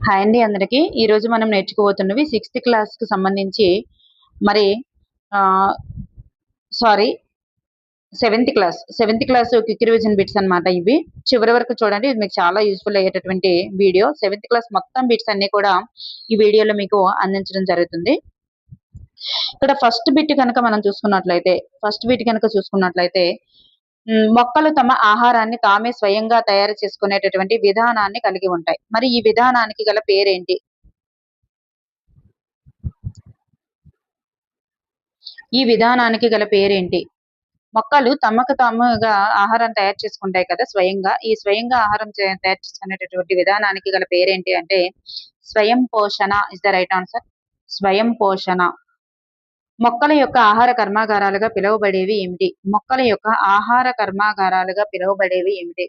Hi అండి అందరికి. ఈరోజు మనం నేర్చుకోబోతున్నవి 6th క్లాస్కి సంబంధించి మరి sorry 7th class quick revision bits అనమాట. ఇవి చివరి వరకు చూడండి, ఇది మీకు చాలా యూస్ఫుల్ అయ్యేటటువంటి వీడియో. 7th క్లాస్ మొత్తం బిట్స్ అన్ని కూడా ఈ వీడియోలో మీకు అందించడం జరుగుతుంది. ఇక్కడ ఫస్ట్ బిట్ కనుక మనం చూసుకున్నట్లయితే మొక్కలు తమ ఆహారాన్ని తామే స్వయంగా తయారు చేసుకునేటటువంటి విధానాన్ని కలిగి ఉంటాయి. మరి ఈ విధానానికి గల పేరేంటి? ఈ విధానానికి గల పేరేంటి? మొక్కలు తమకు తాముగా ఆహారం తయారు చేసుకుంటాయి కదా స్వయంగా. ఈ స్వయంగా ఆహారం తయారు చేసుకునేటటువంటి విధానానికి గల పేరేంటి అంటే స్వయం పోషణ ఇస్ ద రైట్ ఆన్సర్. స్వయం పోషణ. మొక్కల యొక్క ఆహార కర్మాగారాలుగా పిలువబడేవి ఏమిటి? మొక్కల యొక్క ఆహార కర్మాగారాలుగా పిలువబడేవి ఏమిటి?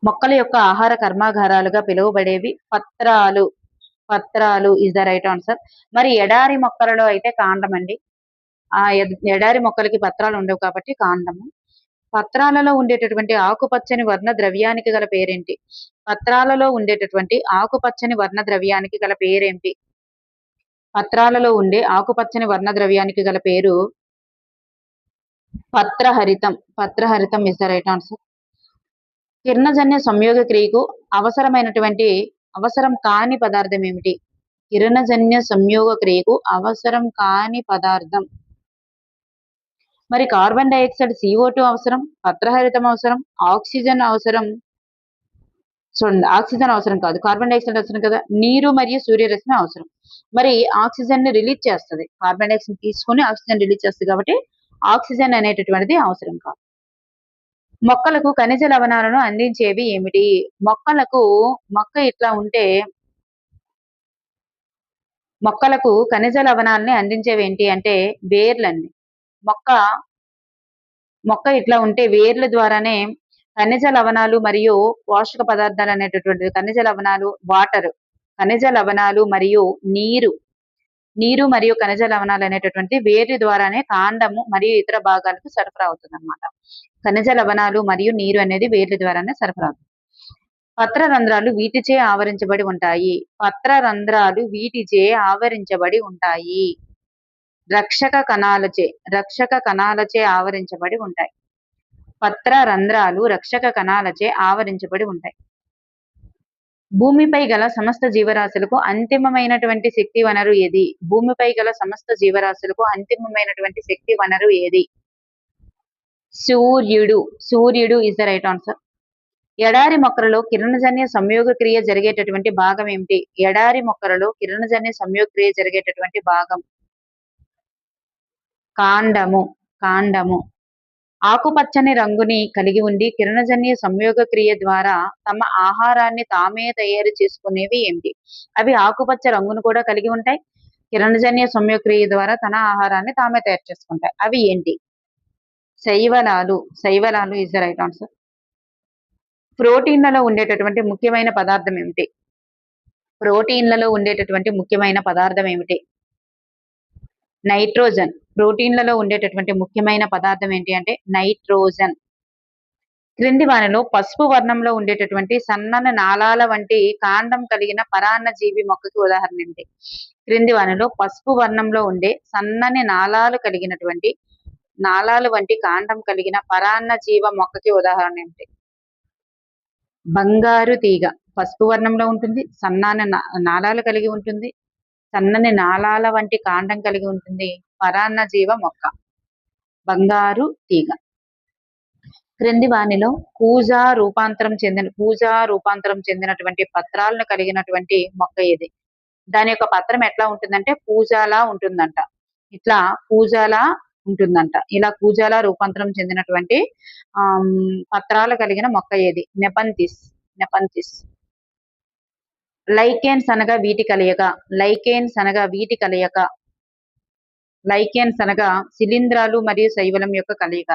మొక్కల యొక్క ఆహార కర్మాగారాలుగా పిలువబడేవి పత్రాలు. పత్రాలు ఇస్ ద రైట్ ఆన్సర్. మరి ఎడారి మొక్కలలో అయితే కాండం అండి. ఎడారి మొక్కలకి పత్రాలు ఉండవు కాబట్టి కాండము. పత్రాలలో ఉండేటటువంటి ఆకుపచ్చని వర్ణ ద్రవ్యానికి గల పేరేంటి? పత్రాలలో ఉండేటటువంటి ఆకుపచ్చని వర్ణ ద్రవ్యానికి గల పేరేంటి? పత్రాలలో ఉండే ఆకుపచ్చని వర్ణ ద్రవ్యానికి గల పేరు పత్రహరితం. పత్రహరితం ఇస్ ద రైట్ ఆన్సర్. కిరణజన్య సంయోగ క్రియకు అవసరం కాని పదార్థం ఏమిటి? కిరణజన్య సంయోగ క్రియకు అవసరం కాని పదార్థం. మరి కార్బన్ డైఆక్సైడ్ CO2 అవసరం, పత్రహరితం అవసరం, ఆక్సిజన్ అవసరం. చూడండి, ఆక్సిజన్ అవసరం కాదు, కార్బన్ డైఆక్సైడ్ అవసరం కదా. నీరు మరియు సూర్యరశ్మి అవసరం. మరి ఆక్సిజన్ ని రిలీజ్ చేస్తుంది, కార్బన్ డైఆక్సైడ్ తీసుకొని ఆక్సిజన్ రిలీజ్ చేస్తుంది కాబట్టి ఆక్సిజన్ అనేటటువంటిది అవసరం కాదు. మొక్కలకు ఖనిజ లవణాలను అందించేవి ఏమిటి? మొక్కలకు ఖనిజ లవణాలని అందించేవి ఏంటి అంటే వేర్లండి. మొక్క ఇట్లా ఉంటే వేర్ల ద్వారానే ఖనిజ లవణాలు మరియు పోషక పదార్థాలు అనేటటువంటి ఖనిజ లవణాలు, ఖనిజ లవణాలు మరియు నీరు మరియు ఖనిజ లవణాలు అనేటటువంటి వేర్ల ద్వారానే కాండము మరియు ఇతర భాగాలకు సరఫరా అవుతుంది అనమాట. ఖనిజ లవణాలు మరియు నీరు అనేది వేర్ల ద్వారానే సరఫరా అవుతుంది. పత్రరంధ్రాలు వీటిచే ఆవరించబడి ఉంటాయి. పత్రరంధ్రాలు వీటిచే ఆవరించబడి ఉంటాయి. రక్షక కణాలచే ఆవరించబడి ఉంటాయి. పత్రరంధ్రాలు రక్షక కణాలచే ఆవరించబడి ఉంటాయి. భూమిపై గల సమస్త జీవరాశులకు అంతిమమైనటువంటి శక్తి వనరు ఏది? భూమిపై గల సమస్త జీవరాశులకు అంతిమమైనటువంటి శక్తి వనరు ఏది? సూర్యుడు ఇస్ ద రైట్ ఆన్సర్. ఎడారి మొక్కలలో కిరణజన్య సంయోగ క్రియ జరిగేటటువంటి భాగం ఏమిటి? ఎడారి మొక్కలలో కిరణజన్య సంయోగ క్రియ జరిగేటటువంటి భాగం కాండము. ఆకుపచ్చని రంగుని కలిగి ఉండి కిరణజన్య సంయోగ క్రియ ద్వారా తమ ఆహారాన్ని తామే తయారు చేసుకునేవి ఏమిటి? అవి ఆకుపచ్చ రంగును కూడా కలిగి ఉంటాయి. కిరణజన్య సంయోగ క్రియ ద్వారా తన ఆహారాన్ని తామే తయారు చేసుకుంటాయి. అవి ఏంటి? శైవలాలు ఇస్ ద రైట్ ఆన్సర్. ప్రోటీన్లలో ఉండేటటువంటి ముఖ్యమైన పదార్థం ఏమిటి? ప్రోటీన్లలో ఉండేటటువంటి ముఖ్యమైన పదార్థం ఏమిటి? నైట్రోజన్. ప్రోటీన్లలో ఉండేటటువంటి ముఖ్యమైన పదార్థం ఏంటి అంటే నైట్రోజన్. క్రింది వానిలో పసుపు వర్ణంలో ఉండేటటువంటి సన్నని నాళాల వంటి కాండం కలిగిన పరాన్న జీవి మొక్కకి ఉదాహరణ ఏంటి? క్రింది వానిలో పసుపు వర్ణంలో ఉండే సన్నని నాళాలు వంటి కాండం కలిగిన పరాన్న జీవ మొక్కకి ఉదాహరణ ఏంటి? బంగారు తీగ. పసుపు వర్ణంలో ఉంటుంది, సన్నని నాళాలు కలిగి ఉంటుంది, సన్నని నాళాల వంటి కాండం కలిగి ఉంటుంది. పరాన్న జీవ మొక్క బంగారు తీగ. క్రింది వానిలో పూజా రూపాంతరం చెందినటువంటి పత్రాలను కలిగినటువంటి మొక్క ఏది? దాని యొక్క పత్రం ఎట్లా ఉంటుందంటే పూజాలా ఉంటుందంట. ఇలా పూజాలా రూపాంతరం చెందినటువంటి పత్రాలు కలిగిన మొక్క ఏది? నెపంతిస్. లైకెన్స్ అనగా వీటి కలయిక. లైకెన్స్ అనగా శిలీంధ్రాలు మరియు శైవలం యొక్క కలయిక.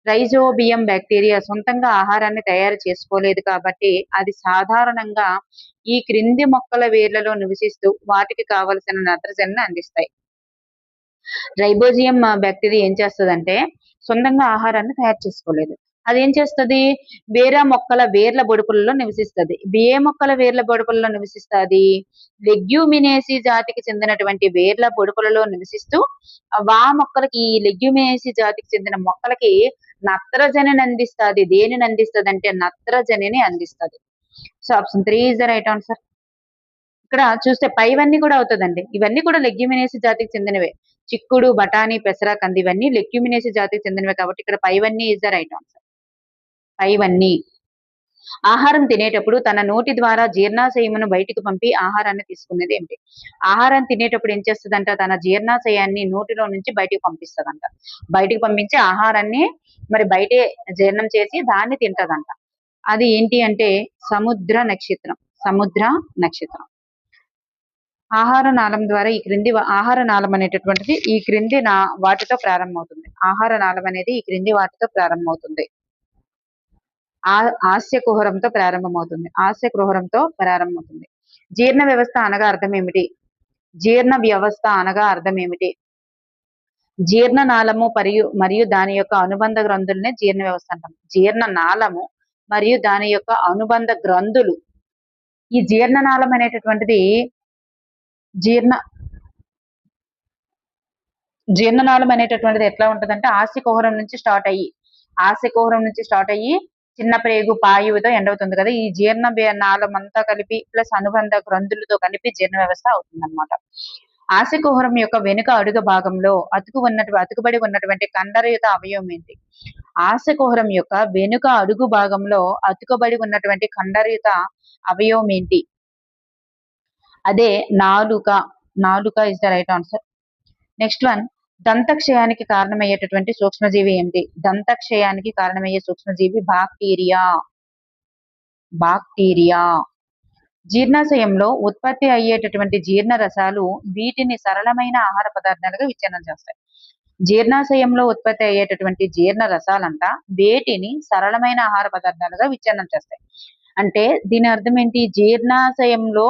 రైజోబియం బ్యాక్టీరియా సొంతంగా ఆహారాన్ని తయారు చేసుకోలేదు కాబట్టి అది సాధారణంగా ఈ క్రింది మొక్కల వేర్లలో నివసిస్తూ వాటికి కావలసిన నత్రజనిని అందిస్తాయి. రైబోజియం బ్యాక్టీరియా ఏం చేస్తుందంటే సొంతంగా ఆహారాన్ని తయారు చేసుకోలేదు, అదేం చేస్తుంది? వేర మొక్కల వేర్ల బొడుపులలో నివసిస్తుంది. ఏ మొక్కల వేర్ల బొడుపులలో నివసిస్తుంది? లెగ్యూమినేసి జాతికి చెందినటువంటి వేర్ల బొడుపులలో నివసిస్తూ మొక్కలకి, ఈ లెగ్యూమినేసి జాతికి చెందిన మొక్కలకి నత్రజనిని అందిస్తుంది. దేనిని అందిస్తుంది అంటే నత్రజనిని అందిస్తుంది. So option 3 is the right answer. ఇక్కడ చూస్తే పైవన్నీ కూడా అవుతుందండి. ఇవన్నీ కూడా లెగ్యూమినేసి జాతికి చెందినవే. చిక్కుడు, బఠానీ, పెసర, కంది ఇవన్నీ లెగ్యూమినేసి జాతికి చెందినవే కాబట్టి ఇక్కడ పైవన్నీ ఈజ్ ద రైట్ ఆన్సర్. పైవన్నీ. ఆహారం తినేటప్పుడు తన నోటి ద్వారా జీర్ణాశయమును బయటికి పంపి ఆహారాన్ని తీసుకునేది ఏమిటి? ఆహారం తినేటప్పుడు ఏం చేస్తుందంట? తన జీర్ణాశయాన్ని నోటిలో నుంచి బయటికి పంపిస్తుందంట. బయటికి పంపించి ఆహారాన్ని మరి బయటే జీర్ణం చేసి దాన్ని తింటదంట. అది ఏంటి అంటే సముద్ర నక్షత్రం. సముద్ర నక్షత్రం. ఆహార నాళం ద్వారా ఆహార నాళం అనేటటువంటిది ఈ క్రింది వాటితో ప్రారంభమవుతుంది. ఆహార నాళం అనేది ఈ క్రింది వాటితో ప్రారంభమవుతుంది. ఆస్యకుహరంతో ప్రారంభమవుతుంది. ఆస్యకుహరంతో ప్రారంభమవుతుంది. జీర్ణ వ్యవస్థ అనగా అర్థం ఏమిటి? జీర్ణ వ్యవస్థ అనగా అర్థం ఏమిటి? జీర్ణనాళము మరియు దాని యొక్క అనుబంధ గ్రంథులనే జీర్ణ వ్యవస్థ అంటాం. జీర్ణనాళము మరియు దాని యొక్క అనుబంధ గ్రంథులు. ఈ జీర్ణనాళం అనేటటువంటిది జీర్ణనాళం అనేటటువంటిది ఎట్లా ఉంటదంటే ఆస్యకుహరం నుంచి స్టార్ట్ అయ్యి చిన్న ప్రేగు పాయువుతో ఎండవుతుంది కదా. ఈ జీర్ణ నాళం అంతా కలిపి ప్లస్ అనుబంధ గ్రంథులతో కలిపి జీర్ణ వ్యవస్థ అవుతుంది అనమాట. ఆస్యకుహరం యొక్క వెనుక అడుగు భాగంలో అతుకుబడి ఉన్నటువంటి కండరయుత అవయవం ఏంటి? ఆస్యకుహరం యొక్క వెనుక అడుగు భాగంలో అతుకుబడి ఉన్నటువంటి కండరయుత అవయవం ఏంటి? అదే నాలుక. నాలుక is the right answer. Next one, దంతక్షయానికి కారణమయ్యేటటువంటి సూక్ష్మజీవి ఏంటి? దంతక్షయానికి కారణమయ్యే సూక్ష్మజీవి బాక్టీరియా. బాక్టీరియా. జీర్ణాశయంలో ఉత్పత్తి అయ్యేటటువంటి జీర్ణ రసాలు వీటిని సరళమైన ఆహార పదార్థాలుగా విచ్ఛిన్నం చేస్తాయి. జీర్ణాశయంలో ఉత్పత్తి అయ్యేటటువంటి జీర్ణ రసాలంట వేటిని సరళమైన ఆహార పదార్థాలుగా విచ్ఛిన్నం చేస్తాయి. అంటే దీని అర్థం ఏంటి? జీర్ణాశయంలో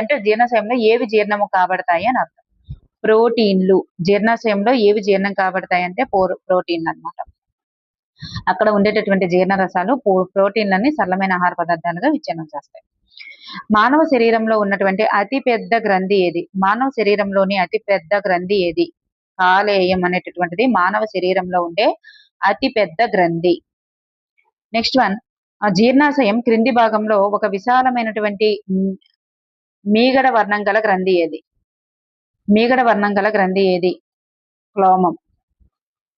అంటే జీర్ణాశయంలో ఏవి జీర్ణము కాబడతాయి అని అర్థం. ప్రోటీన్లు. జీర్ణాశయంలో ఏవి జీర్ణం కాబడతాయి అంటే ప్రోటీన్లు అన్నమాట. అక్కడ ఉండేటటువంటి జీర్ణ రసాలు ప్రోటీన్లని సరళమైన ఆహార పదార్థాలుగా విచ్ఛిన్నం చేస్తాయి. మానవ శరీరంలో ఉన్నటువంటి అతి పెద్ద గ్రంథి ఏది? మానవ శరీరంలోని అతి పెద్ద గ్రంథి ఏది? కాలేయం అనేటటువంటిది మానవ శరీరంలో ఉండే అతి పెద్ద గ్రంథి. నెక్స్ట్ వన్, జీర్ణాశయం క్రింది భాగంలో ఒక విశాలమైనటువంటి మీగడ వర్ణం గల గ్రంథి ఏది? మీగడ వర్ణం గల గ్రంథి ఏది? క్లోమం.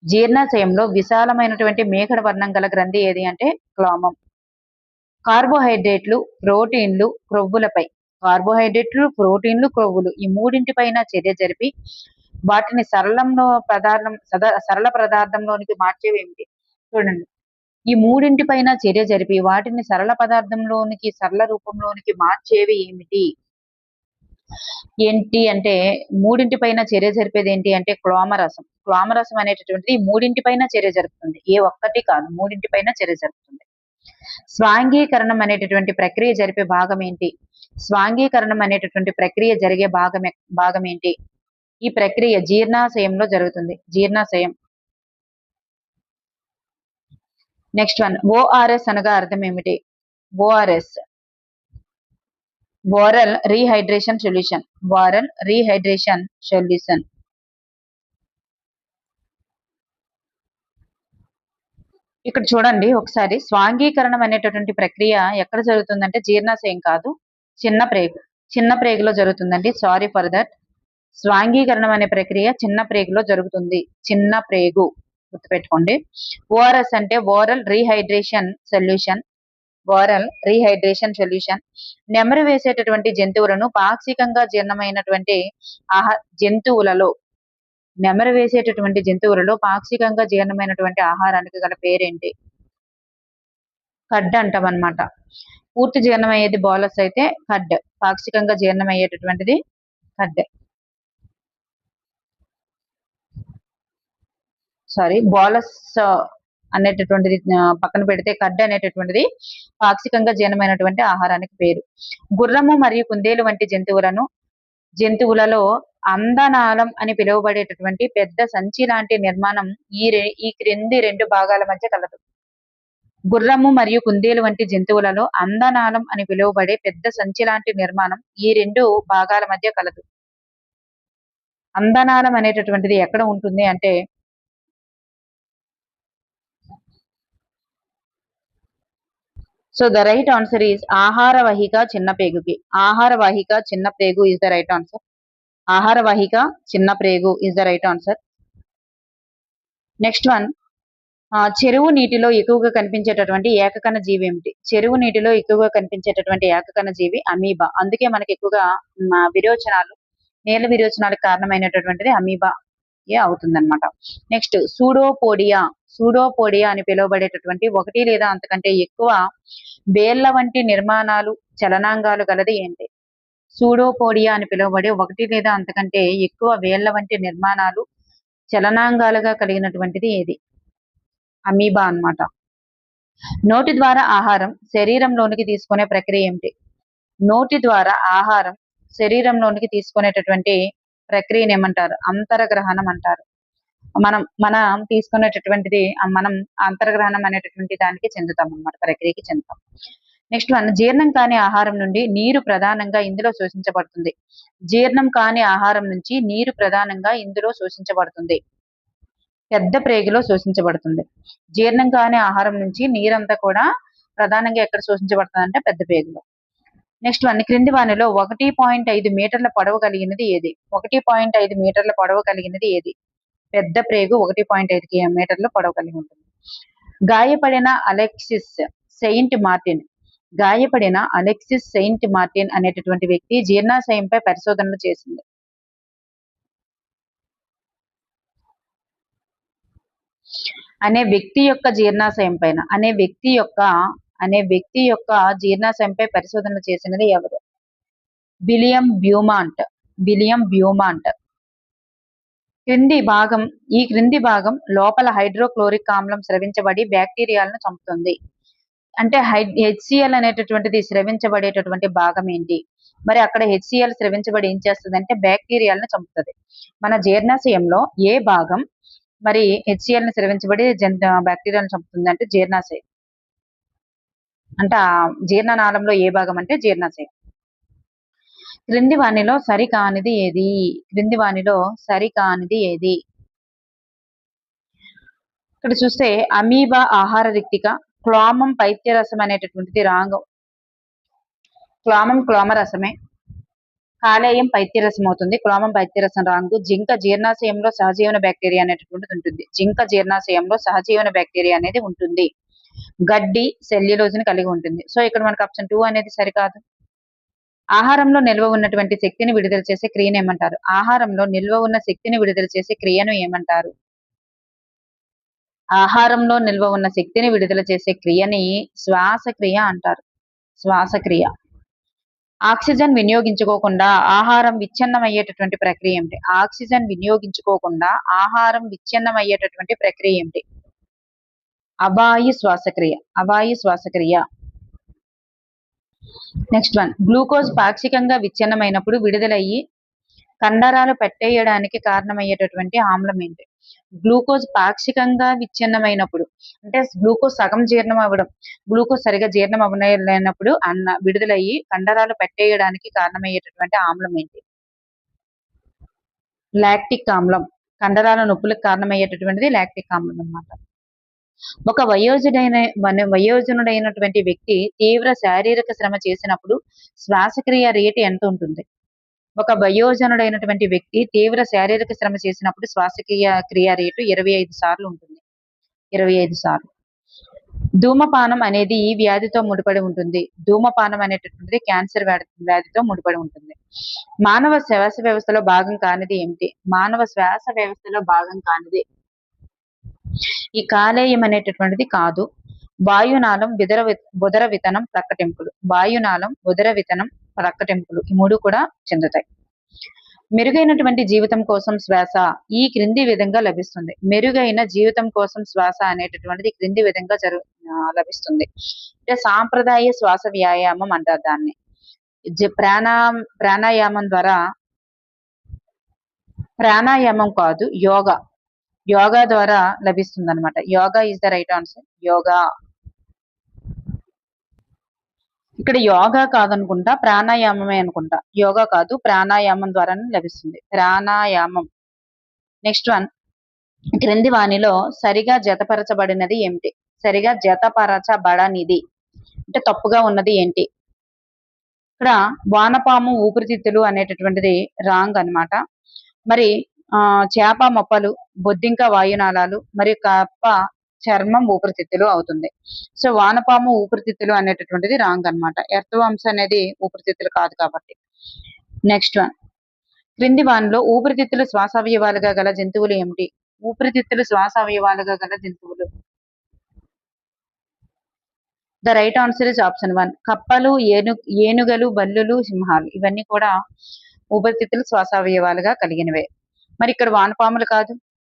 జీర్ణాశయంలో విశాలమైనటువంటి మేఘడ వర్ణం గల గ్రంథి ఏది అంటే క్లోమం. కార్బోహైడ్రేట్లు, ప్రోటీన్లు, క్రొవ్వులపై. కార్బోహైడ్రేట్లు, ప్రోటీన్లు, క్రొవ్వులు ఈ మూడింటిపైన చర్య జరిపి వాటిని సరళ పదార్థంలోనికి మార్చేవి ఏమిటి? చూడండి, ఈ మూడింటిపైన చర్య జరిపి వాటిని సరళ పదార్థంలోనికి సరళ రూపంలోనికి మార్చేవి ఏమిటి? ఏంటి అంటే మూడింటిపైన చర్య జరిపేది ఏంటి అంటే క్లోమరసం. క్లోమరసం అనేటటువంటిది మూడింటిపైన చర్య జరుపుతుంది. ఏ ఒక్కటి కాదు, మూడింటిపైన చర్య జరుపుతుంది. స్వాంగీకరణం అనేటటువంటి ప్రక్రియ జరిపే భాగం ఏంటి? స్వాంగీకరణం అనేటటువంటి ప్రక్రియ జరిగే భాగం ఏంటి? ఈ ప్రక్రియ జీర్ణాశయంలో జరుగుతుంది. జీర్ణాశయం. నెక్స్ట్ వన్, ఓఆర్ఎస్ అనగా అర్థం ఏమిటి? ORS oral rehydration solution. Oral rehydration solution. ఇక్కడ చూడండి ఒకసారి, స్వాంగీకరణం అనేటటువంటి ప్రక్రియ ఎక్కడ జరుగుతుందంటే జీర్ణాశయం కాదు, చిన్న ప్రేగు. చిన్న ప్రేగులో జరుగుతుందండి. Sorry for that. స్వాంగీకరణం అనే ప్రక్రియ చిన్న ప్రేగులో జరుగుతుంది. చిన్న ప్రేగు గుర్తుపెట్టుకోండి. ఓఆర్ఎస్ అంటే oral rehydration solution. Oral rehydration solution. నెమరు వేసేటటువంటి జంతువులను పాక్షికంగా జీర్ణమైనటువంటి నెమరు వేసేటటువంటి జంతువులలో పాక్షికంగా జీర్ణమైనటువంటి ఆహారానికి గల పేరేంటి? కడ్ అంటాం అనమాట. పూర్తి జీర్ణమయ్యేది బోలస్ అయితే కడ్. పాక్షికంగా జీర్ణమయ్యేటటువంటిది కడ్. బోలస్ అనేటటువంటిది పక్కన పెడితే కడ్ అనేటటువంటిది పాక్షికంగా జీర్ణమైనటువంటి ఆహారానికి పేరు. గుర్రము మరియు కుందేలు వంటి జంతువులలో అందనాళం అని పిలువబడేటటువంటి పెద్ద సంచి లాంటి నిర్మాణం ఈ క్రింది రెండు భాగాల మధ్య కలదు. గుర్రము మరియు కుందేలు వంటి జంతువులలో అందనాళం అని పిలువబడే పెద్ద సంచి లాంటి నిర్మాణం ఈ రెండు భాగాల మధ్య కలదు. అందనాళం అనేటటువంటిది ఎక్కడ ఉంటుంది అంటే so the right answer is ఆహారవాహిక చిన్న ప్రేగుకి. ఆహారవాహిక చిన్న ప్రేగు ఈజ్ ద రైట్ ఆన్సర్. ఆహారవాహిక చిన్న ప్రేగు is the right answer. Next one, చెరువు నీటిలో ఎక్కువగా కనిపించేటటువంటి ఏకకణ జీవి ఏమిటి? చెరువు నీటిలో ఎక్కువగా కనిపించేటటువంటి ఏకకణ జీవి అమీబా. అందుకే మనకి ఎక్కువగా విరోచనాలు, నేల విరోచనాలకు కారణమైనటువంటిది అమీబా అవుతుందన్నమాట. Next pseudopodia. సూడోపోడియా అని పిలువబడేటటువంటి ఒకటి లేదా అంతకంటే ఎక్కువ వేళ్ల వంటి నిర్మాణాలు, చలనాంగాలు గలది ఏంటి? సూడోపోడియా అని పిలువబడే ఒకటి లేదా అంతకంటే ఎక్కువ వేళ్ల వంటి నిర్మాణాలు, చలనాంగాలుగా కలిగినటువంటిది ఏది? అమీబా అన్నమాట. నోటి ద్వారా ఆహారం శరీరంలోనికి తీసుకునే ప్రక్రియ ఏమిటి? నోటి ద్వారా ఆహారం శరీరంలోనికి తీసుకునేటటువంటి ప్రక్రియను ఏమంటారు? అంతరగ్రహణం అంటారు. మనం తీసుకునేటటువంటిది మనం అంతర్గ్రహణం అనేటటువంటి దానికి చెందుతాం అన్నమాట, ప్రక్రియకి చెందుతాం. నెక్స్ట్ వన్, జీర్ణం కాని ఆహారం నుండి నీరు ప్రధానంగా ఇందులో శోషించబడుతుంది. జీర్ణం కాని ఆహారం నుంచి నీరు ప్రధానంగా ఇందులో శోషించబడుతుంది. పెద్ద ప్రేగులో శోషించబడుతుంది. జీర్ణం కాని ఆహారం నుంచి నీరంతా కూడా ప్రధానంగా ఎక్కడ శోషించబడుతుంది అంటే పెద్ద ప్రేగులో. నెక్స్ట్ వన్, క్రింది వానిలో 1.5 మీటర్ల పొడవు కలిగినది ఏది? 1.5 మీటర్ల పొడవు కలిగినది ఏది? పెద్ద ప్రేగు 1.5 మీటర్ల పొడవు కలిగి ఉంటుంది. గాయపడిన అలెక్సిస్ సెయింట్ మార్టిన్. గాయపడిన అలెక్సిస్ సెయింట్ మార్టిన్ అనేటటువంటి వ్యక్తి జీర్ణాశయంపై పరిశోధనలు చేసింది. అనే వ్యక్తి యొక్క జీర్ణాశయంపై పరిశోధనలు చేసినది ఎవరు? William Beaumont. William Beaumont. ఈ క్రింది భాగం లోపల హైడ్రోక్లోరిక్ ఆమ్లం స్రవించబడి బ్యాక్టీరియాలను చంపుతుంది. అంటే HCl అనేటటువంటిది స్రవించబడేటటువంటి భాగం ఏంటి? మరి అక్కడ HCl స్రవించబడి ఏం చేస్తుంది అంటే బ్యాక్టీరియాలను చంపుతుంది. మన జీర్ణాశయంలో ఏ భాగం మరి HCl ని స్రవించబడి బ్యాక్టీరియాలను చంపుతుంది అంటే జీర్ణాశయం. అంటే జీర్ణనాళంలో ఏ భాగం అంటే జీర్ణాశయం. క్రింది వానిలో సరికానిది ఏది? క్రింది వానిలో సరికానిది ఏది? ఇక్కడ చూస్తే అమీబా ఆహార రిక్తిక, క్లోమం పైత్యరసం అనేటటువంటిది రాంగం. క్లోమం క్లోమరసమే. కాలేయం పైత్యరసం అవుతుంది. క్లోమం పైత్యరసం రాంగు. జింక జీర్ణాశయంలో సహజీవన బ్యాక్టీరియా అనేటటువంటిది ఉంటుంది. జింక జీర్ణాశయంలో సహజీవన బ్యాక్టీరియా అనేది ఉంటుంది. గడ్డి సెల్యులోజ్ని కలిగి ఉంటుంది. సో ఇక్కడ మనకు ఆప్షన్ 2 అనేది సరికాదు. ఆహారంలో నిల్వ ఉన్నటువంటి శక్తిని విడుదల చేసే క్రియను ఏమంటారు? ఆహారంలో నిల్వ ఉన్న శక్తిని విడుదల చేసే క్రియను ఏమంటారు? ఆహారంలో నిల్వ ఉన్న శక్తిని విడుదల చేసే క్రియని శ్వాసక్రియ అంటారు. శ్వాసక్రియ. ఆక్సిజన్ వినియోగించుకోకుండా ఆహారం విచ్ఛిన్నమయ్యేటటువంటి ప్రక్రియ ఏమిటి? ఆక్సిజన్ వినియోగించుకోకుండా ఆహారం విచ్ఛిన్నమయ్యేటటువంటి ప్రక్రియ ఏమిటి? అవాయు శ్వాసక్రియ. అవాయు శ్వాసక్రియ. నెక్స్ట్ వన్, గ్లూకోజ్ పాక్షికంగా విచ్ఛిన్నమైనప్పుడు విడుదలయ్యి కండరాలు పట్టేయడానికి కారణమయ్యేటటువంటి ఆమ్లం ఏంటి? గ్లూకోజ్ పాక్షికంగా విచ్ఛిన్నమైనప్పుడు అంటే గ్లూకోజ్ సగం జీర్ణం అవ్వడం, గ్లూకోజ్ సరిగా జీర్ణం అవ్వలేనప్పుడు విడుదలయ్యి కండరాలు పట్టేయడానికి కారణమయ్యేటటువంటి ఆమ్లం ఏంటి? లాక్టిక్ ఆమ్లం. కండరాల నొప్పులకు కారణమయ్యేటటువంటిది లాక్టిక్ ఆమ్లం అన్నమాట. ఒక వయోజనుడైనటువంటి వ్యక్తి తీవ్ర శారీరక శ్రమ చేసినప్పుడు శ్వాసక్రియ రేటు ఎంత ఉంటుంది? ఒక వయోజనుడైనటువంటి వ్యక్తి తీవ్ర శారీరక శ్రమ చేసినప్పుడు శ్వాసక్రియ రేటు 25 సార్లు ఉంటుంది. 25 సార్లు. ధూమపానం అనేది ఈ వ్యాధితో ముడిపడి ఉంటుంది. ధూమపానం అనేటటువంటిది క్యాన్సర్ వ్యాధితో ముడిపడి ఉంటుంది. మానవ శ్వాస వ్యవస్థలో భాగం కానిది ఏమిటి? మానవ శ్వాస వ్యవస్థలో భాగం కానిది ఈ కాలేయం అనేటటువంటిది కాదు. వాయునాళం, ఉదర వితనం, ప్రక్కటెంపులు. వాయునాళం, ఉదర వితనం, ప్రక్కటెంపులు ఈ మూడు కూడా చెందుతాయి. మెరుగైనటువంటి జీవితం కోసం శ్వాస ఈ క్రింది విధంగా లభిస్తుంది. మెరుగైన జీవితం కోసం శ్వాస అనేటటువంటిది క్రింది విధంగా లభిస్తుంది. అంటే సాంప్రదాయ శ్వాస వ్యాయామం అంటారు దాన్ని. ప్రాణాయామం ద్వారా ప్రాణాయామం కాదు, యోగా. యోగా ద్వారా లభిస్తుంది అనమాట. Yoga is the right answer. Yoga. ఇక్కడ యోగా కాదనుకుంటా, ప్రాణాయామమే అనుకుంటా. యోగా కాదు, ప్రాణాయామం ద్వారానే లభిస్తుంది. ప్రాణాయామం. నెక్స్ట్ వన్, క్రింది వానిలో సరిగా జతపరచబడినది ఏమిటి? సరిగా జతపరచబడనిది అంటే తప్పుగా ఉన్నది ఏంటి? ఇక్కడ వానపాము ఊపిరితిత్తులు అనేటటువంటిది రాంగ్ అన్నమాట. మరి చేప మొప్పలు, బొద్దింక వాయునాళాలు, మరియు కప్ప చర్మం ఊపిరితిత్తులు అవుతుంది. సో వానపాము ఊపిరితిత్తులు అనేటటువంటిది రాంగ్ అన్నమాట. ఎర్త్వామ్స్ అనేది ఊపిరితిత్తులు కాదు కాబట్టి. నెక్స్ట్ వన్, క్రింది వానిలో ఊపిరితిత్తులు శ్వాసవయవాలుగా గల జంతువులు ఏమిటి? ఊపిరితిత్తులు శ్వాసవయవాలుగా గల జంతువులు. The right answer is option 1. కప్పలు, ఏనుగలు, బల్లులు, సింహాలు ఇవన్నీ కూడా ఊపిరితిత్తులు శ్వాసవయవాలుగా కలిగినవే. మరి ఇక్కడ వానపాములు కాదు,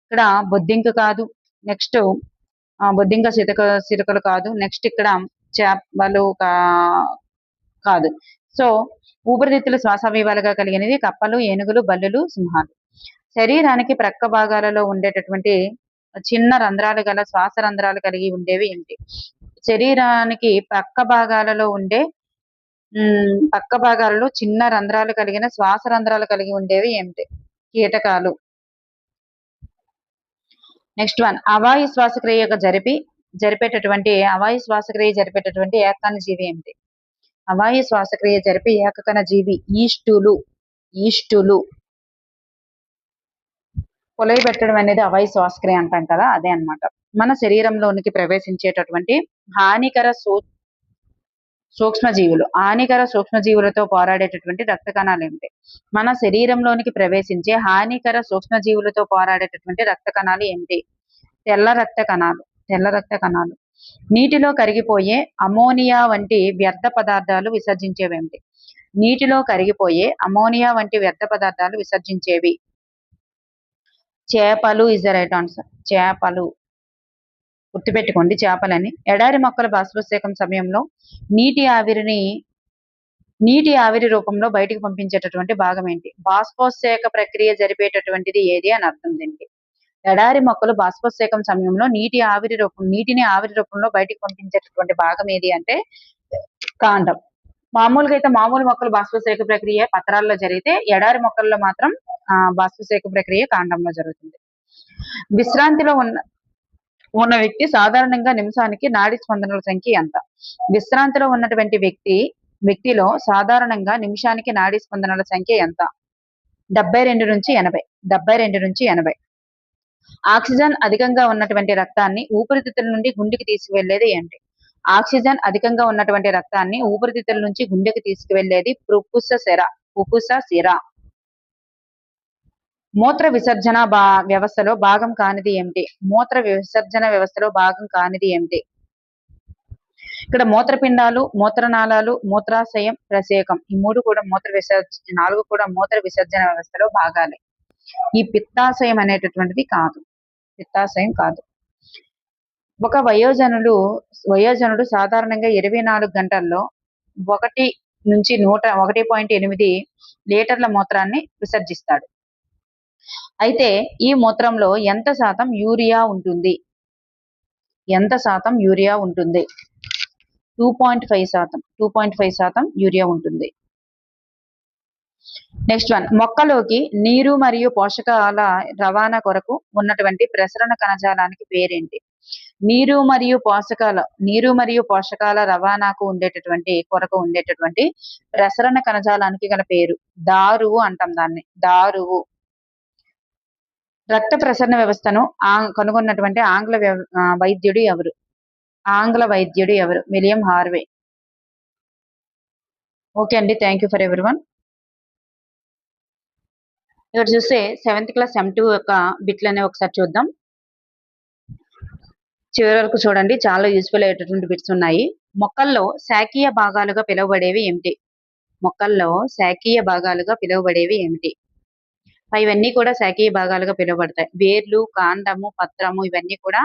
ఇక్కడ బొద్దింక కాదు, నెక్స్ట్ బొద్దింక సిరకలు కాదు, నెక్స్ట్ ఇక్కడ చేపలు కాదు. సో ఊపిరితిత్తులు శ్వాసవయవాలుగా కలిగినవి కప్పలు, ఏనుగులు, బల్లులు, సింహాలు. శరీరానికి ప్రక్క భాగాలలో ఉండేటటువంటి చిన్న రంధ్రాలు గల శ్వాస రంధ్రాలు కలిగి ఉండేవి ఏంటి? శరీరానికి పక్క భాగాలలో ఉండే పక్క భాగాలలో చిన్న రంధ్రాలు కలిగిన శ్వాస రంధ్రాలు కలిగి ఉండేవి ఏమిటి? కీటకాలు. నెక్స్ట్ వన్, అవాయు శ్వాసక్రియ జరిపేటటువంటి ఏకకణ జీవి ఏమిటి? అవాయు శ్వాసక్రియ జరిపే ఏకకణ జీవి ఈస్టులు. పొలవి పెట్టడం అనేది అవాయు శ్వాసక్రియ అంటాం కదా, అదే అన్నమాట. మన శరీరంలోనికి ప్రవేశించేటటువంటి హానికర సూక్ష్మజీవులతో పోరాడేటటువంటి రక్త కణాలు ఏమిటి? మన శరీరంలోనికి ప్రవేశించే హానికర సూక్ష్మజీవులతో పోరాడేటటువంటి రక్త కణాలు ఏమిటి? తెల్ల రక్త కణాలు. నీటిలో కరిగిపోయే అమోనియా వంటి వ్యర్థ పదార్థాలు విసర్జించేవేమిటి? నీటిలో కరిగిపోయే అమోనియా వంటి వ్యర్థ పదార్థాలు విసర్జించేవి చేపలు ఇస్ ద రైట్ ఆన్సర్. చేపలు. గుర్తుపెట్టుకోండి చేపలని. ఎడారి మొక్కల బాష్పోత్సేకం సమయంలో నీటి ఆవిరి రూపంలో బయటికి పంపించేటటువంటి భాగం ఏంటి? బాష్పోత్సేక ప్రక్రియ జరిపేటటువంటిది ఏది అని అర్థం దీనికి. ఎడారి మొక్కలు బాష్పోత్సేకం సమయంలో నీటిని ఆవిరి రూపంలో బయటికి పంపించేటటువంటి భాగం ఏది అంటే కాండం. మామూలుగా అయితే మామూలు మొక్కలు బాష్పోత్సేక ప్రక్రియ పత్రాల్లో జరిగితే ఎడారి మొక్కల్లో మాత్రం బాష్పోత్సేక ప్రక్రియ కాండంలో జరుగుతుంది. విశ్రాంతిలో ఉన్న వ్యక్తి సాధారణంగా నిమిషానికి నాడీ స్పందనల సంఖ్య ఎంత? విశ్రాంతిలో ఉన్నటువంటి వ్యక్తిలో సాధారణంగా నిమిషానికి నాడీ స్పందనల సంఖ్య ఎంత? 72 నుంచి 80. ఆక్సిజన్ అధికంగా ఉన్నటువంటి రక్తాన్ని ఊపిరితిత్తుల నుండి గుండెకి తీసుకువెళ్లేది ఏంటి? ఆక్సిజన్ అధికంగా ఉన్నటువంటి రక్తాన్ని ఊపిరితిత్తుల నుంచి గుండెకి తీసుకువెళ్లేది పుప్పుస సిర. మూత్ర విసర్జన వ్యవస్థలో భాగం కానిది ఏమిటి? ఇక్కడ మూత్రపిండాలు, మూత్రనాళాలు, మూత్రాశయం, ప్రసేకం ఈ 3 కూడా 4 కూడా మూత్ర విసర్జన వ్యవస్థలో భాగాలే. ఈ పిత్తాశయం అనేటటువంటిది కాదు. ఒక వయోజనుడు సాధారణంగా 24 గంటల్లో 1 నుంచి 1.8 లీటర్ల మూత్రాన్ని విసర్జిస్తాడు. అయితే ఈ మూత్రంలో ఎంత శాతం యూరియా ఉంటుంది? 2.5% యూరియా ఉంటుంది. నెక్స్ట్ వన్, మొక్కలోకి నీరు మరియు పోషకాల రవాణా కొరకు ఉన్నటువంటి ప్రసరణ కణజాలానికి పేరేంటి? నీరు మరియు పోషకాల రవాణాకు కొరకు ఉండేటటువంటి ప్రసరణ కణజాలానికి గల పేరు దారువు అంటాం దాన్ని. దారువు. రక్త ప్రసరణ వ్యవస్థను కనుగొన్నటువంటి ఆంగ్ల వైద్యుడు ఎవరు? William Harvey. ఓకే అండి, థ్యాంక్ యూ ఫర్ ఎవరీవన్. ఇక్కడ చూస్తే 7th క్లాస్ M2 యొక్క బిట్లు అనేవి ఒకసారి చూద్దాం. చివరి వరకు చూడండి, చాలా యూస్ఫుల్ అయ్యేటటువంటి బిట్స్ ఉన్నాయి. మొక్కల్లో శాఖీయ భాగాలుగా పిలువబడేవి ఏమిటి? ఇవన్నీ కూడా శాఖీయ భాగాలుగా పిలువబడతాయి. వేర్లు, కాండము, పత్రము ఇవన్నీ కూడా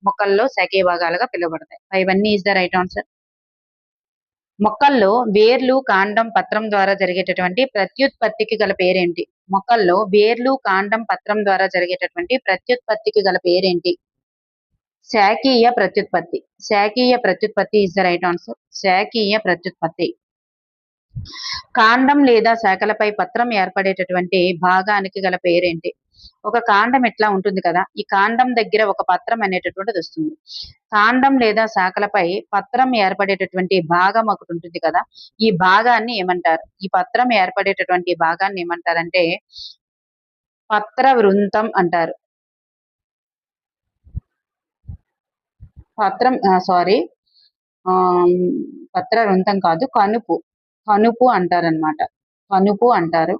మొక్కల్లో శాఖీయ భాగాలుగా పిలువబడతాయి. ఇవన్నీ ఇస్ ద రైట్ ఆన్సర్. మొక్కల్లో వేర్లు, కాండం, పత్రం ద్వారా జరిగేటటువంటి ప్రత్యుత్పత్తికి గల పేరేంటి? మొక్కల్లో వేర్లు, కాండం, పత్రం ద్వారా జరిగేటటువంటి ప్రత్యుత్పత్తికి గల పేరేంటి? శాఖీయ ప్రత్యుత్పత్తి. శాఖీయ ప్రత్యుత్పత్తి ఇస్ ద రైట్ ఆన్సర్. శాఖీయ ప్రత్యుత్పత్తి. కాండం లేదా శాఖలపై పత్రం ఏర్పడేటటువంటి భాగానికి గల పేరేంటి? ఒక కాండం ఇట్లా ఉంటుంది కదా, ఈ కాండం దగ్గర ఒక పత్రం అనేటటువంటిది వస్తుంది. కాండం లేదా శాఖలపై పత్రం ఏర్పడేటటువంటి భాగం ఒకటి ఉంటుంది కదా, ఈ భాగాన్ని ఏమంటారు? ఈ పత్రం ఏర్పడేటటువంటి భాగాన్ని ఏమంటారంటే పత్ర వృంతం అంటారు. పత్రం సారీ పత్ర వృంతం కాదు, కనుపు. కనుపు అంటారనమాట. కనుపు అంటారు.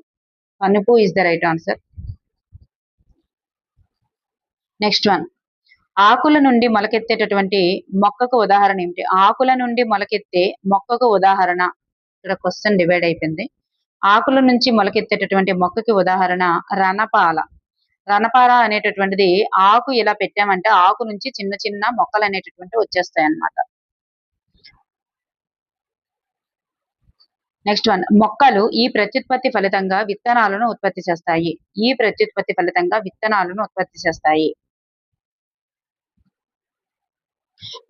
కనుపు is the right answer. Next one, ఆకుల నుండి మొలకెత్తేటటువంటి మొక్కకు ఉదాహరణ ఏమిటి? ఆకుల నుండి మొలకెత్తే మొక్కకు ఉదాహరణ. ఇక్కడ క్వశ్చన్ డివైడ్ అయిపోయింది. ఆకుల నుంచి మొలకెత్తేటటువంటి మొక్కకి ఉదాహరణ రణపాల. రణపాల అనేటటువంటిది ఆకు ఇలా పెట్టామంటే ఆకు నుంచి చిన్న చిన్న మొక్కలు అనేటటువంటివి వచ్చేస్తాయి అన్నమాట. నెక్స్ట్ వన్, మొక్కలు ఈ ప్రత్యుత్పత్తి ఫలితంగా విత్తనాలను ఉత్పత్తి చేస్తాయి. ఈ ప్రత్యుత్పత్తి ఫలితంగా విత్తనాలను ఉత్పత్తి చేస్తాయి.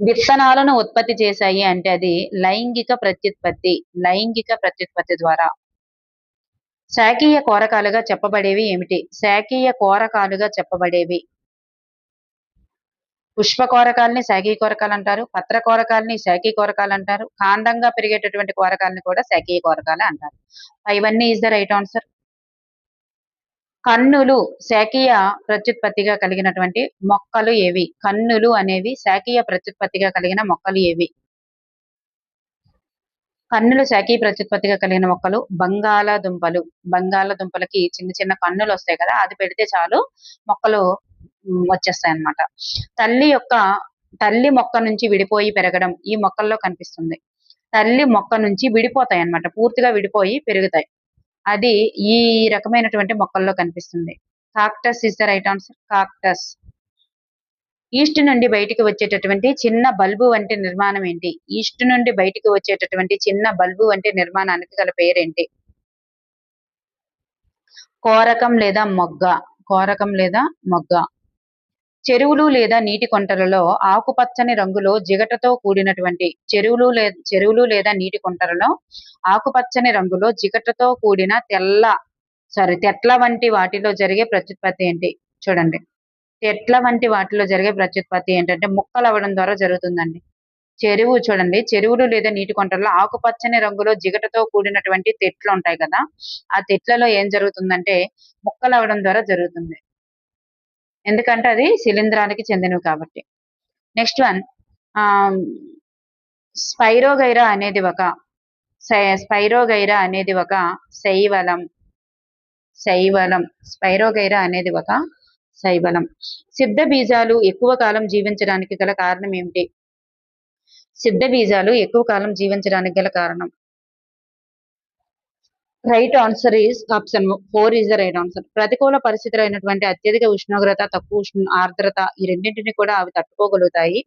విత్తనాలను ఉత్పత్తి చేశాయి అంటే అది లైంగిక ప్రత్యుత్పత్తి. లైంగిక ప్రత్యుత్పత్తి ద్వారా. శాఖీయ కోరకాలుగా చెప్పబడేవి ఏమిటి? శాఖీయ కోరకాలుగా చెప్పబడేవి పుష్ప కోరకాలని శాఖీ కోరకాలు అంటారు. పత్ర కోరకాలని శాఖీ కోరకాలు అంటారు. కాండంగా పెరిగేటటువంటి కోరకాలని కూడా శాఖీయ కోరకాలే అంటారు. ఇవన్నీ ఈజ్ ద రైట్ ఆన్సర్. కన్నులు శాఖీయ ప్రత్యుత్పత్తిగా కలిగినటువంటి మొక్కలు ఏవి? కన్నులు అనేవి శాఖీయ ప్రత్యుత్పత్తిగా కలిగిన మొక్కలు ఏవి? కన్నులు శాఖీయ ప్రత్యుత్పత్తిగా కలిగిన మొక్కలు బంగాళాదుంపలు. బంగాళాదుంపలకి చిన్న చిన్న కన్నులు వస్తాయి కదా, అది పెడితే చాలు మొక్కలు వచ్చేస్తాయి అన్నమాట. తల్లి మొక్క నుంచి విడిపోయి పెరగడం ఈ మొక్కల్లో కనిపిస్తుంది. తల్లి మొక్క నుంచి విడిపోతాయి అన్నమాట, పూర్తిగా విడిపోయి పెరుగుతాయి. అది ఈ రకమైనటువంటి మొక్కల్లో కనిపిస్తుంది. Cactus is the right answer. Cactus. East నుండి బయటికి వచ్చేటటువంటి చిన్న బల్బు వంటి నిర్మాణం ఏంటి? ఈస్ట్ నుండి బయటికి వచ్చేటటువంటి చిన్న బల్బు వంటి నిర్మాణానికి గల పేరేంటి? కోరకం లేదా మొగ్గ. కోరకం లేదా మొగ్గ. చెరువులు లేదా నీటి కొంటలలో ఆకుపచ్చని రంగులో జిగటతో కూడినటువంటి చెరువులు లేదా నీటి కొంటలలో ఆకుపచ్చని రంగులో జిగటతో కూడిన తెట్ల వంటి వాటిలో జరిగే ప్రత్యుత్పత్తి ఏంటి? చూడండి, తెట్ల వంటి వాటిలో జరిగే ప్రత్యుత్పత్తి ఏంటంటే ముక్కలు అవ్వడం ద్వారా జరుగుతుందండి. చూడండి, చెరువులు లేదా నీటి కొంటల్లో ఆకుపచ్చని రంగులో జిగటతో కూడినటువంటి తెట్లు ఉంటాయి కదా, ఆ తెట్లలో ఏం జరుగుతుందంటే ముక్కలు అవ్వడం ద్వారా జరుగుతుంది. ఎందుకంటే అది శిలీంధ్రానికి చెందినవి కాబట్టి. నెక్స్ట్ వన్, స్పైరోగైరా అనేది ఒక శైవలం. స్పైరోగైరా అనేది ఒక శైవలం. సిద్ధ బీజాలు ఎక్కువ కాలం జీవించడానికి గల కారణం ఏమిటి? సిద్ధ బీజాలు ఎక్కువ కాలం జీవించడానికి గల కారణం right answer is option 4 is the right answer. ప్రతికూల పరిస్థితులు అయినటువంటి అత్యధిక ఉష్ణోగ్రత, తక్కువ ఆర్ద్రత ఈ రెండింటిని కూడా అవి తట్టుకోగలుగుతాయి.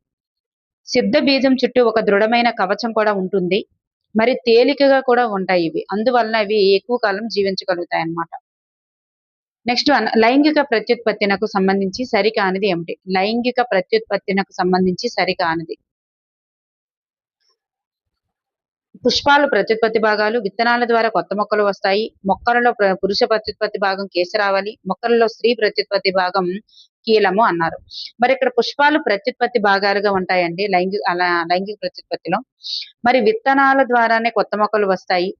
సిద్ధ బీజం చుట్టూ ఒక దృఢమైన కవచం కూడా ఉంటుంది. మరి తేలికగా కూడా ఉంటాయి ఇవి, అందువలన ఇవి ఎక్కువ కాలం జీవించగలుగుతాయి అన్నమాట. నెక్స్ట్ వన్, లైంగిక ప్రత్యుత్పత్తినకు సంబంధించి సరికానిది ఏమిటి? లైంగిక ప్రత్యుత్పత్తినకు సంబంధించి సరికానిది. పుష్పాలు ప్రత్యుత్పత్తి భాగాలు. విత్తనాల ద్వారా కొత్త మొక్కలు వస్తాయి. మొక్కలలో పురుష ప్రత్యుత్పత్తి భాగం కేసరావళి. మొక్కలలో స్త్రీ ప్రత్యుత్పత్తి భాగం కీలము అన్నారు. మరి ఇక్కడ పుష్పాలు ప్రత్యుత్పత్తి భాగాలుగా ఉంటాయండి లైంగిక ప్రత్యుత్పత్తిలో. మరి విత్తనాల ద్వారానే కొత్త మొక్కలు వస్తాయి.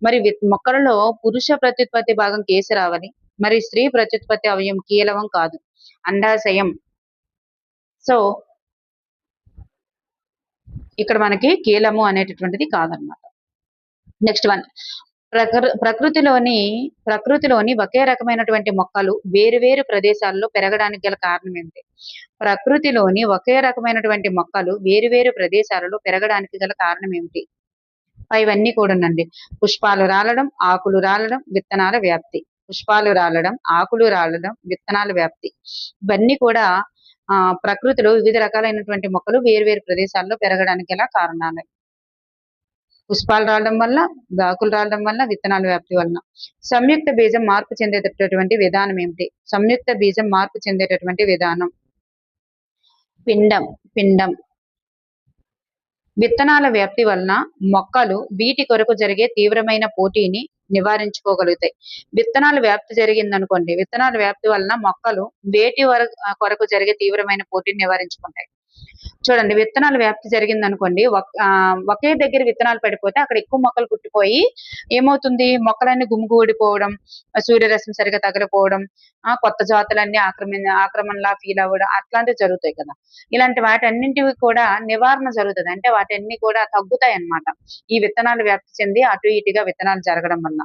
మరి మొక్కలలో పురుష ప్రత్యుత్పత్తి భాగం కేసరావళి. మరి స్త్రీ ప్రత్యుత్పత్తి అవయం కీలవం కాదు, అండాశయం. సో ఇక్కడ మనకి కీలము అనేటటువంటిది కాదనమాట. నెక్స్ట్ వన్, ప్రకృతిలోని ఒకే రకమైనటువంటి మొక్కలు వేరు ప్రదేశాల్లో పెరగడానికి గల కారణం ఏమిటి? ప్రకృతిలోని ఒకే రకమైనటువంటి మొక్కలు వేరు ప్రదేశాలలో పెరగడానికి గల కారణం ఏమిటి? ఇవన్నీ కూడా ఉండండి. పుష్పాలు రాలడం, ఆకులు రాలడం, విత్తనాల వ్యాప్తి. పుష్పాలు రాలడం, ఆకులు రాలడం, విత్తనాల వ్యాప్తి, ఇవన్నీ కూడా ప్రకృతిలో వివిధ రకాలైనటువంటి మొక్కలు వేరు ప్రదేశాల్లో పెరగడానికి గల కారణాలు. పుష్పాలు రావడం వల్ల, ఆకులు రావడం వల్ల, విత్తనాల వ్యాప్తి వలన. సంయుక్త బీజం మార్పు చెందేటటువంటి విధానం ఏమిటి? సంయుక్త బీజం మార్పు చెందేటటువంటి విధానం పిండం. పిండం. విత్తనాల వ్యాప్తి వలన మొక్కలు వీటి కొరకు జరిగే తీవ్రమైన పోటీని నివారించుకోగలుగుతాయి. విత్తనాల వ్యాప్తి జరిగిందనుకోండి, విత్తనాల వ్యాప్తి వలన మొక్కలు వేటి కొరకు జరిగే తీవ్రమైన పోటీని నివారించుకుంటాయి. చూడండి, విత్తనాల వ్యాప్తి జరిగింది అనుకోండి, ఒకే దగ్గర విత్తనాలు పడిపోతే అక్కడ ఎక్కువ మొక్కలు పుట్టిపోయి ఏమవుతుంది, మొక్కలన్నీ గుమిగూడిపోవడం, సూర్యరశ్మి సరిగా తగలిపోవడం, కొత్త జాతులన్నీ ఆక్రమణలా ఫీల్ అవ్వడం, అట్లాంటివి జరుగుతాయి కదా. ఇలాంటి వాటన్నింటివి కూడా నివారణ జరుగుతుంది, అంటే వాటన్ని కూడా తగ్గుతాయి అన్నమాట. ఈ విత్తనాలు వ్యాప్తి చెంది అటు ఇటుగా విత్తనాలు జరగడం వల్ల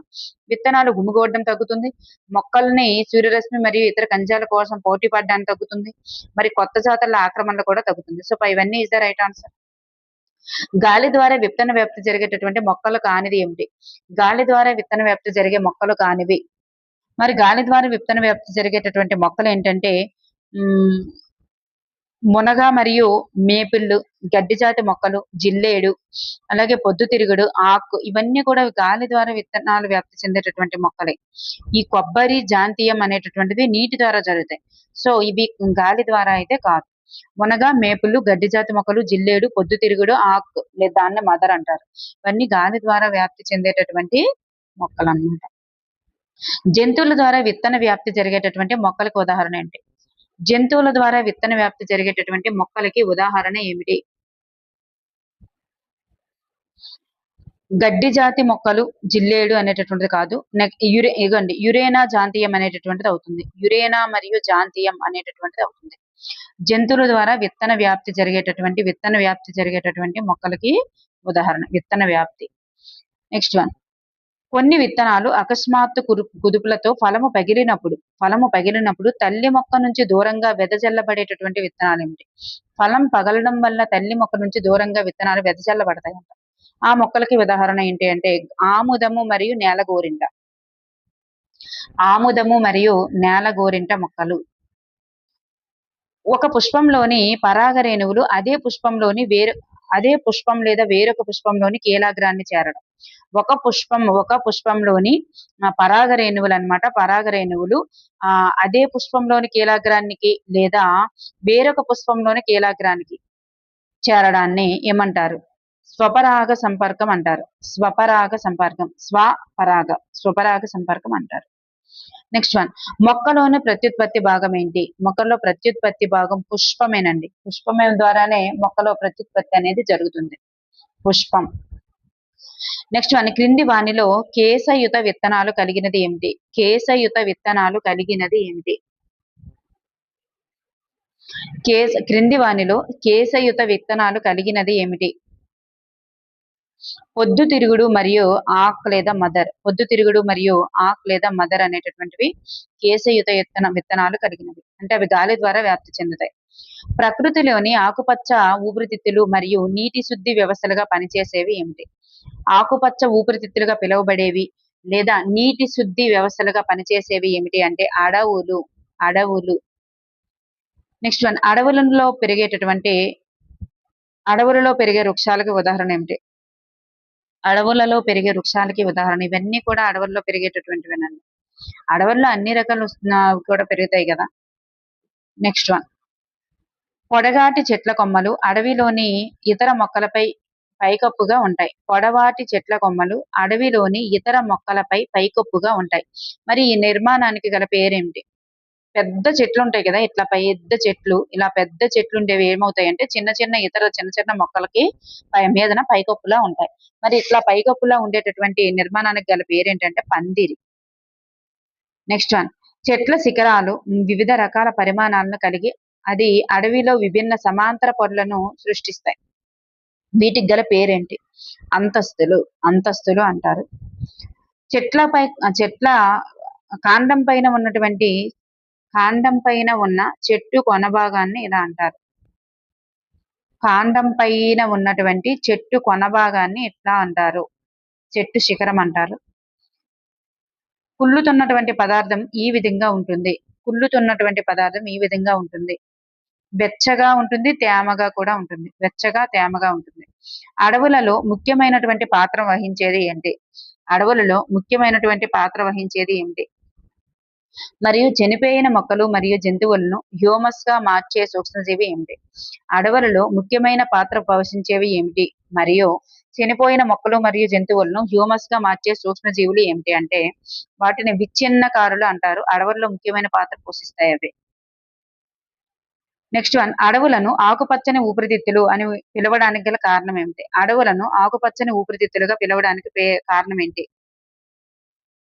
విత్తనాలు గుమిగూడడం తగ్గుతుంది, మొక్కల్ని సూర్యరశ్మి మరియు ఇతర ఖనిజాల కోసం పోటీ పడడానికి తగ్గుతుంది, మరి కొత్త జాతుల ఆక్రమణలు కూడా తగ్గుతుంది. సో ఇవన్నీ ఇస్ ద రైట్ ఆన్సర్. గాలి ద్వారా విత్తన వ్యాప్తి జరిగేటటువంటి మొక్కలు కానిది ఏమిటి? గాలి ద్వారా విత్తన వ్యాప్తి జరిగే మొక్కలు కానివి. మరి గాలి ద్వారా విత్తన వ్యాప్తి జరిగేటటువంటి మొక్కలు ఏంటంటే మునగ మరియు మేపిళ్ళు, గడ్డి జాతి మొక్కలు, జిల్లేడు, అలాగే పొద్దుతిరుగుడు, ఆకు, ఇవన్నీ కూడా గాలి ద్వారా విత్తనాలు వ్యాప్తి చెందేటటువంటి మొక్కలే. ఈ కొబ్బరి, జాంతీయం అనేటటువంటిది నీటి ద్వారా జరుగుతాయి. సో ఇవి గాలి ద్వారా అయితే కాదు. మునగ, మేపులు, గడ్డి జాతి మొక్కలు, జిల్లేడు, పొద్దుతిరుగుడు, ఆకు లేదా దాన్ని మదర్ అంటారు. ఇవన్నీ గాలి ద్వారా వ్యాప్తి చెందేటటువంటి మొక్కలు అన్నమాట. జంతువుల ద్వారా విత్తన వ్యాప్తి జరిగేటటువంటి మొక్కలకు ఉదాహరణ ఏంటి? జంతువుల ద్వారా విత్తన వ్యాప్తి జరిగేటటువంటి మొక్కలకి ఉదాహరణ ఏమిటి? గడ్డి జాతి మొక్కలు, జిల్లేడు అనేటటువంటిది కాదు. ఇగోండి, యురేనా జాంతీయం అనేటటువంటిది అవుతుంది. యురేనా మరియు జాంతీయం అనేటటువంటిది అవుతుంది. జంతువుల ద్వారా విత్తన వ్యాప్తి జరిగేటటువంటి మొక్కలకి ఉదాహరణ విత్తన వ్యాప్తి. నెక్స్ట్ వన్, కొన్ని విత్తనాలు అకస్మాత్తు కుదుపులతో ఫలము పగిలినప్పుడు తల్లి మొక్క నుంచి దూరంగా వెదజల్లబడేటటువంటి విత్తనాలు ఏమిటి? ఫలం పగలడం వల్ల తల్లి మొక్క నుంచి దూరంగా విత్తనాలు వెదజల్లబడతాయంట. ఆ మొక్కలకి ఉదాహరణ ఏంటి అంటే ఆముదము మరియు నేలగోరింట. ఆముదము మరియు నేలగోరింట మొక్కలు. ఒక పుష్పంలోని పరాగ రేణువులు అదే పుష్పం లేదా వేరొక పుష్పంలోని కీలాగ్రాన్ని చేరడం. ఒక పుష్పంలోని పరాగ రేణువులు అన్నమాట. పరాగ రేణువులు అదే పుష్పంలోని కీలాగ్రానికి లేదా వేరొక పుష్పంలోని కీలాగ్రానికి చేరడాన్ని ఏమంటారు? స్వపరాగ సంపర్కం అంటారు. స్వపరాగ సంపర్కం అంటారు. నెక్స్ట్ వన్, మొక్కలోని ప్రత్యుత్పత్తి భాగం ఏంటి? మొక్కలో ప్రత్యుత్పత్తి భాగం పుష్పమేనండి. పుష్పమే ద్వారానే మొక్కలో ప్రత్యుత్పత్తి అనేది జరుగుతుంది, పుష్పం. నెక్స్ట్ వన్, క్రింది వానిలో కేశయుత విత్తనాలు కలిగినది ఏమిటి? కేశయుత విత్తనాలు కలిగినది ఏమిటి? క్రింది వానిలో కేశయుత విత్తనాలు కలిగినది ఏమిటి? పొద్దుతిరుగుడు మరియు ఆక్ లేదా మదర్ అనేటటువంటివి కేశయుత విత్తనాలు కలిగినవి, అంటే అవి గాలి ద్వారా వ్యాప్తి చెందుతాయి. ప్రకృతిలోని ఆకుపచ్చ ఊపిరితిత్తులు మరియు నీటి శుద్ధి వ్యవస్థలుగా పనిచేసేవి ఏమిటి? ఆకుపచ్చ ఊపిరితిత్తులుగా పిలువబడేవి లేదా నీటి శుద్ధి వ్యవస్థలుగా పనిచేసేవి ఏమిటి అంటే అడవులు. నెక్స్ట్ వన్, అడవులలో పెరిగే వృక్షాలకు ఉదాహరణ ఏమిటి? అడవులలో పెరిగే వృక్షాలకి ఉదాహరణ ఇవన్నీ కూడా అడవుల్లో పెరిగేటటువంటివేనండి. అడవుల్లో అన్ని రకాలు కూడా పెరుగుతాయి కదా. నెక్స్ట్ వన్, పొడగాటి చెట్ల కొమ్మలు అడవిలోని ఇతర మొక్కలపై పైకప్పుగా ఉంటాయి. పొడవాటి చెట్ల కొమ్మలు అడవిలోని ఇతర మొక్కలపై పైకప్పుగా ఉంటాయి. మరి ఈ నిర్మాణానికి గల పేరేమిటి? పెద్ద చెట్లు ఉంటాయి కదా, ఇలా పెద్ద చెట్లు ఉండేవి ఏమవుతాయంటే చిన్న చిన్న మొక్కలకి మీదన పైకప్పులా ఉంటాయి. మరి ఇట్లా పైకప్పులా ఉండేటటువంటి నిర్మాణానికి గల పేరేంటంటే పందిరి. నెక్స్ట్ వన్, చెట్ల శిఖరాలు వివిధ రకాల పరిమాణాలను కలిగి అది అడవిలో విభిన్న సమాంతర పొరలను సృష్టిస్తాయి. వీటికి గల పేరేంటి? అంతస్తులు అంటారు. చెట్ల కాండం పైన ఉన్న చెట్టు కొన భాగాన్ని ఇలా అంటారు. కాండం పైన ఉన్నటువంటి చెట్టు కొన భాగాన్ని ఎట్లా అంటారు? చెట్టు శిఖరం అంటారు. కుళ్ళుతున్నటువంటి పదార్థం ఈ విధంగా ఉంటుంది. వెచ్చగా ఉంటుంది, తేమగా కూడా ఉంటుంది. అడవులలో ముఖ్యమైనటువంటి పాత్ర వహించేది ఏంటి? అడవులలో ముఖ్యమైనటువంటి పాత్ర వహించేది ఏమిటి? మరియు చనిపోయిన మొక్కలు మరియు జంతువులను హ్యూమస్ గా మార్చే సూక్ష్మజీవి ఏమిటి? అడవులలో ముఖ్యమైన పాత్ర పోషించేవి ఏమిటి? మరియు చనిపోయిన మొక్కలు మరియు జంతువులను హ్యూమస్ గా మార్చే సూక్ష్మజీవులు ఏమిటి అంటే వాటిని విచ్ఛిన్నకారులు అంటారు. అడవుల్లో ముఖ్యమైన పాత్ర పోషిస్తాయి అవి. నెక్స్ట్ వన్, అడవులను ఆకుపచ్చని ఊపిరితిత్తులు అని పిలవడానికి గల కారణం ఏమిటి? అడవులను ఆకుపచ్చని ఊపిరితిత్తులుగా పిలవడానికి కారణం ఏంటి?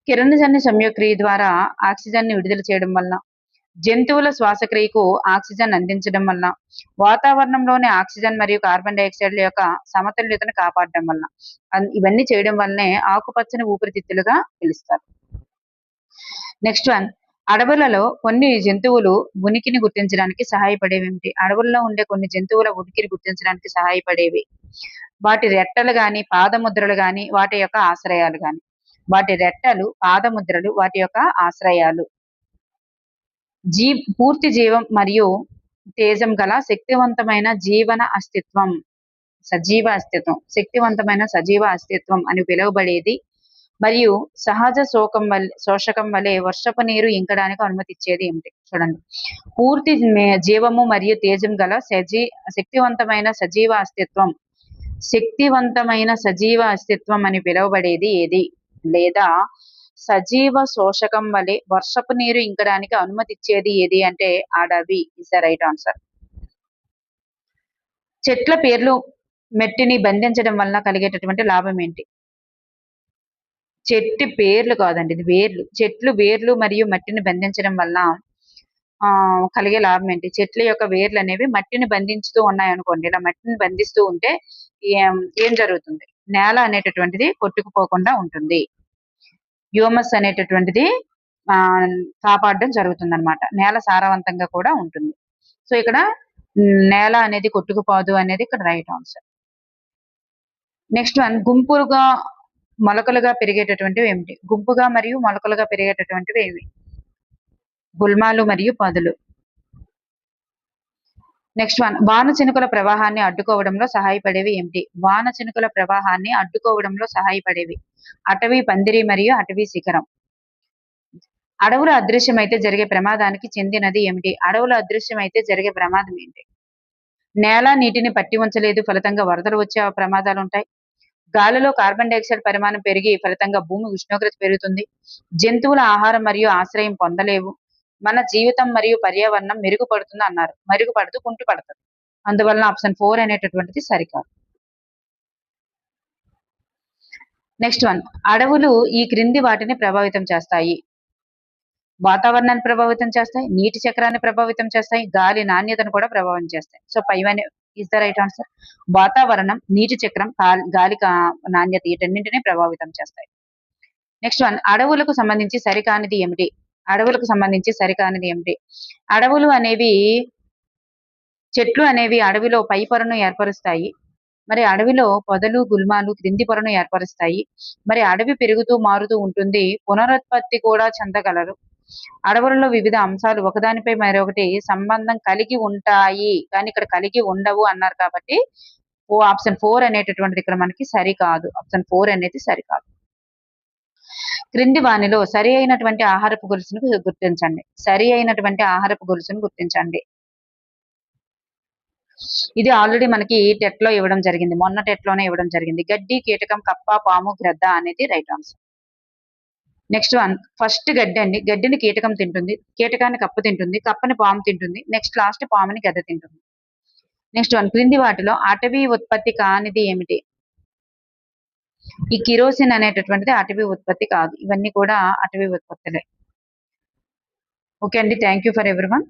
కిరణజన్య సంయోగక్రియ ద్వారా ఆక్సిజన్ ని విడుదల చేయడం వలన, జంతువుల శ్వాసక్రియకు ఆక్సిజన్ అందించడం వలన, వాతావరణంలోని ఆక్సిజన్ మరియు కార్బన్ డైఆక్సైడ్ల యొక్క సమతుల్యతను కాపాడడం వలన, ఇవన్నీ చేయడం వల్లనే ఆకుపచ్చని ఊపిరితిత్తులుగా పిలుస్తారు. నెక్స్ట్ వన్, అడవులలో కొన్ని జంతువులు ఉనికిని గుర్తించడానికి సహాయపడేవి ఏమిటి? అడవుల్లో ఉండే కొన్ని జంతువుల ఉనికిని గుర్తించడానికి సహాయపడేవి వాటి రెట్టలు గాని, పాదముద్రలు గాని, వాటి యొక్క ఆశ్రయాలు గాని. వాటి రెట్టలు, పాదముద్రలు, వాటి యొక్క ఆశ్రయాలు. పూర్తి జీవం మరియు తేజం గల శక్తివంతమైన జీవన అస్తిత్వం, సజీవ అస్తిత్వం, శక్తివంతమైన సజీవ అస్తిత్వం అని పిలువబడేది మరియు సహజ శోషకం వలె వర్షపు నీరు ఇంకడానికి అనుమతిచ్చేది ఏమిటి? చూడండి, పూర్తి జీవము మరియు తేజం గల శక్తివంతమైన సజీవ అస్తిత్వం, శక్తివంతమైన సజీవ అస్తిత్వం అని పిలువబడేది ఏది? లేదా సజీవ శోషకం వలె వర్షపు నీరు ఇంకడానికి అనుమతిచ్చేది ఏది అంటే అడవి ఇస్ ద రైట్ ఆన్సర్. చెట్ల పేర్లు మట్టిని బంధించడం వలన కలిగేటటువంటి లాభం ఏంటి? చెట్టు పేర్లు కాదండి, ఇది వేర్లు. చెట్లు వేర్లు మరియు మట్టిని బంధించడం వల్ల కలిగే లాభం ఏంటి? చెట్ల యొక్క వేర్లు అనేవి మట్టిని బంధించుతూ ఉన్నాయి అనుకోండి. ఇలా మట్టిని బంధిస్తూ ఉంటే ఏం జరుగుతుంది? నేల అనేటటువంటిది కొట్టుకుపోకుండా ఉంటుంది. హ్యూమస్ అనేటటువంటిది కాపాడడం జరుగుతుంది అనమాట. నేల సారవంతంగా కూడా ఉంటుంది. సో ఇక్కడ నేల అనేది కొట్టుకుపోదు అనేది ఇక్కడ రైట్ ఆన్సర్. నెక్స్ట్ వన్, గుంపులుగా మొలకలుగా పెరిగేటటువంటివి ఏమిటి? గుంపుగా మరియు మొలకలుగా పెరిగేటటువంటివి ఏవి? గుల్మాలు మరియు పదులు. నెక్స్ట్ వన్, వాన చినుకుల ప్రవాహాన్ని అడ్డుకోవడంలో సహాయపడేవి ఏమిటి? వాన చినుకుల ప్రవాహాన్ని అడ్డుకోవడంలో సహాయపడేవి అటవీ పందిరి మరియు అటవీ శిఖరం. అడవుల అదృశ్యమైతే జరిగే ప్రమాదానికి చెందినది ఏమిటి? అడవుల అదృశ్యమైతే జరిగే ప్రమాదం ఏంటి? నేల నీటిని పట్టి ఉంచలేదు, ఫలితంగా వరదలు వచ్చే ప్రమాదాలు ఉంటాయి. గాలిలో కార్బన్ డైఆక్సైడ్ పరిమాణం పెరిగి ఫలితంగా భూమి ఉష్ణోగ్రత పెరుగుతుంది. జంతువుల ఆహారం మరియు ఆశ్రయం పొందలేవు. మన జీవితం మరియు పర్యావరణం మెరుగుపడుతుంది అన్నారు. మెరుగుపడుతూ కుంటుపడుతుంది. అందువలన ఆప్షన్ 4 అనేటటువంటిది సరికాదు. నెక్స్ట్ వన్, అడవులు ఈ క్రింది వాటిని ప్రభావితం చేస్తాయి. వాతావరణాన్ని ప్రభావితం చేస్తాయి, నీటి చక్రాన్ని ప్రభావితం చేస్తాయి, గాలి నాణ్యతను కూడా ప్రభావితం చేస్తాయి. సో పైవన్నీ ఇస్ ద రైట్ ఆన్సర్. వాతావరణం, నీటి చక్రం, గాలి నాణ్యత వీటన్నింటినీ ప్రభావితం చేస్తాయి. నెక్స్ట్ వన్, అడవులకు సంబంధించి సరికానిది ఏమిటి? అడవులకు సంబంధించి సరికానిది ఏమిటి? అడవులు అనేవి, చెట్లు అనేవి అడవిలో పై పొరను ఏర్పరుస్తాయి. మరి అడవిలో పొదలు, గుల్మాలు క్రింది పొరను ఏర్పరుస్తాయి. మరి అడవి పెరుగుతూ మారుతూ ఉంటుంది, పునరుత్పత్తి కూడా చెందగలరు. అడవులలో వివిధ అంశాలు ఒకదానిపై మరొకటి సంబంధం కలిగి ఉంటాయి, కానీ ఇక్కడ కలిగి ఉండవు అన్నారు. కాబట్టి ఆప్షన్ 4 అనేటటువంటిది ఇక్కడ మనకి సరికాదు. ఆప్షన్ 4 అనేది సరికాదు. క్రింది వానిలో సరి అయినటువంటి ఆహారపు గొలుసును గుర్తించండి. సరి అయినటువంటి ఆహారపు గొలుసును గుర్తించండి. ఇది ఆల్రెడీ మనకి టెట్ లో ఇవ్వడం జరిగింది, మొన్న టెట్ లోనే ఇవ్వడం జరిగింది. గడ్డి, కీటకం, కప్ప, పాము, గ్రద్ద అనేది right answer. Next one, first గడ్డి అండి. గడ్డిని కీటకం తింటుంది, కీటకాన్ని కప్ప తింటుంది, కప్పని పాము తింటుంది, నెక్స్ట్ లాస్ట్ పాముని గద్ద తింటుంది. నెక్స్ట్ వన్, క్రింది వాటిలో అటవీ ఉత్పత్తి కానిది ఏమిటి? ఈ కిరోసిన్ అనేటటువంటిది అటవీ ఉత్పత్తి కాదు. ఇవన్నీ కూడా అటవీ ఉత్పత్తులే. ఓకే అండి, థ్యాంక్ యూ ఫర్ ఎవ్రీవన్.